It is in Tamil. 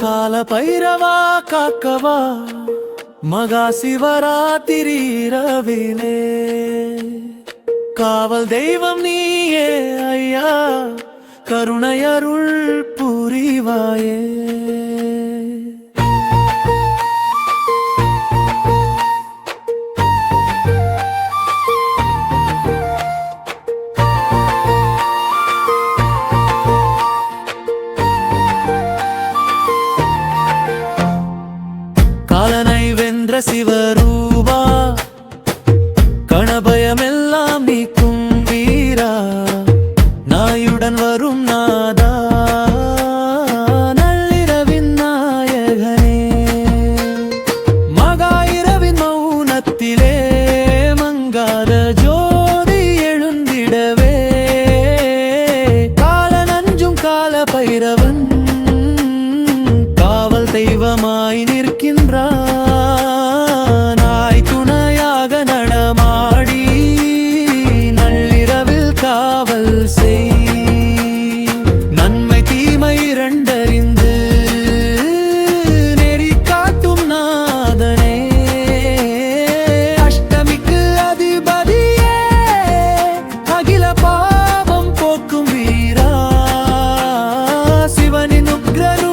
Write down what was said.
கால பைரவா காக்கவா மகா சிவராத்திரி இரவிலே காவல் தெய்வம் நீயே ஐயா கருணையருள் புரிவாயே. காலனை வென்ற சிவரூபா கணபயமெல்லாம் நீக்கும் வீரா நாயுடன் வரும் நாதா நள்ளிரவின் நாயகனே மகா இரவின் மௌனத்திலே மங்காத ஜோதி எழுந்திடவே கால நஞ்சும் கால பைரவன் காவல் தெய்வமாய் நிற்கின்றான். நாய் துணையாக நடமாடி நள்ளிரவில் காவல் செய் நன்மை தீமை இரண்டறிந்து நெறி காட்டும் நாதனே அஷ்டமிக்கு அதிபதியே அகில பாவம் போக்கும் வீரா சிவனின் உக்ரனு